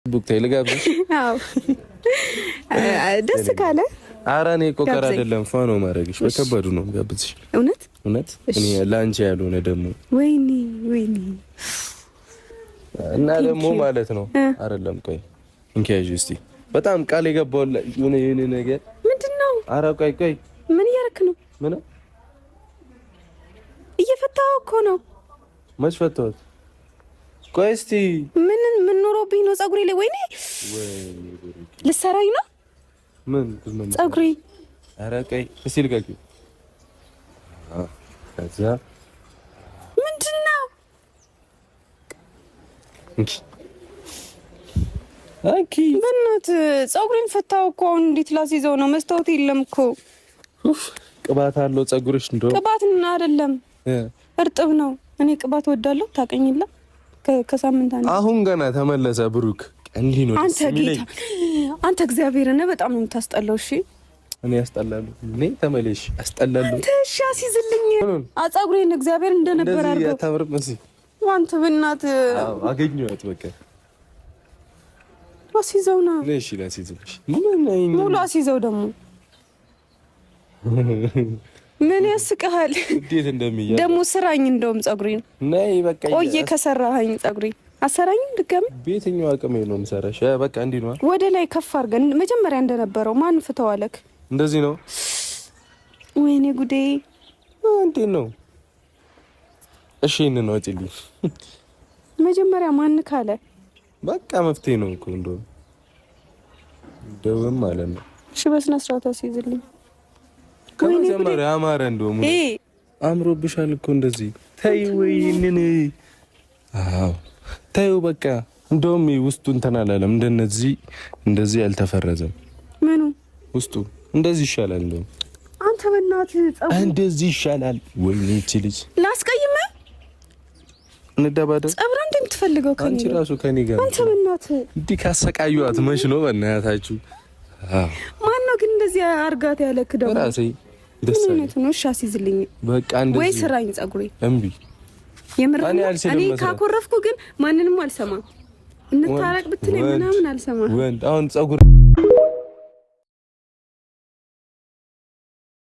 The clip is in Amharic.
ቡክታይ ልጋብዝሽ? አዎ ደስ ካለ ኧረ እኔ ቆቀር አይደለም ፋኖ ማድረግሽ በከባዱ ነው ጋብዝሽ። እውነት እኔ ላንቺ ያልሆነ ደግሞ ወይኔ እና ደግሞ ማለት ነው አይደለም። ቆይ እንኪያዥ እስቲ በጣም ቃል የገባውልህ የሆነ ነገር ምንድነው? ኧረ ቆይ ምን እያደረክ ነው? ምን እየፈታው እኮ ነው። መች ፈታሁት? ቆይ እስቲ ምን ኖሮብኝ ነው ፀጉሬ ላይ? ወይኔ ልሰራኝ ነው? ምን ፀጉሬ? ኧረ ቆይ እስቲ ልቀቂው። ከዛ ምንድነው? አንቺ በእናትህ ፀጉሬን ፈታው እኮ። እንዴት ላስይዘው ነው? መስታወት የለም እኮ። ቅባት አለው ፀጉርሽ? እንደው ቅባት አይደለም እርጥብ ነው። እኔ ቅባት ወዳለሁ ታውቀኝላ። ከሳምንት አንዴ አሁን ገና ተመለሰ ብሩክ። እንዲህ ነው አንተ እግዚአብሔርን በጣም ነው የምታስጠላው። እሺ እኔ ያስጠላሉ። እኔ ተመለሽ አስጠላሉ። አንተ እሺ አስይዝልኝ ፀጉሬን እግዚአብሔር እንደነበር አድርገው። እንደዚህ ያታምርም እሺ አንተ በእናትህ አገኘኋት በቃ አስይዘውና እሺ ላስይዝልሽ። ሙሉ አስይዘው ደግሞ ምን ያስቀሃል? እንዴት እንደሚያ ደግሞ ስራኝ። እንደውም ፀጉሬን ነይ በቃ ቆየ ከሰራኸኝ ፀጉሬን አሰራኝ ድጋሚ። በየትኛው አቅሜ ነው የምሰራሽ? በቃ እንዲህ ነው ወደ ላይ ከፍ አድርገን መጀመሪያ እንደነበረው ማን ፍተዋለክ? እንደዚህ ነው። ወይኔ ጉዴ! እንዴት ነው? እሺ እኔን ነው አጥልኝ መጀመሪያ ማን ካለ በቃ መፍትሄ ነው እኮ እንደውም ማለት ነው። እሺ በስነ ስርዓት አስይዝልኝ። ከመጀመሪያ አማረ እንደውም አምሮብሻል እኮ እንደዚህ ተይ። ወይኔ አዎ ተይው በቃ። እንደውም ውስጡ እንትን አላለም። እንደዚህ አልተፈረዘም። ምኑ ውስጡ እንደዚህ ይሻላል። እንደውም አንተ በእናትህ ፀጉር እንደዚህ ይሻላል። ወይኔ እቺ ልጅ ላስቀይመ እንደባደ ፀጉር እንደምትፈልገው ከኔ አንቺ ራሱ ከኔ ጋር አንተ በእናትህ እንዲህ ካሰቃዩት መች ነው በእናታችሁ? ማን ነው ግን እንደዚህ አርጋት ያለክ? ደግሞ ራሴ ደስ ነው። እሺ አስይዝልኝ በቃ እንደዚህ ወይ ስራኝ ፀጉሬ። እምቢ የምር እኔ ካኮረፍኩ ግን ማንንም አልሰማም። እንታረቅ ብትለኝ ምናምን አልሰማም። ወንድ አሁን ፀጉር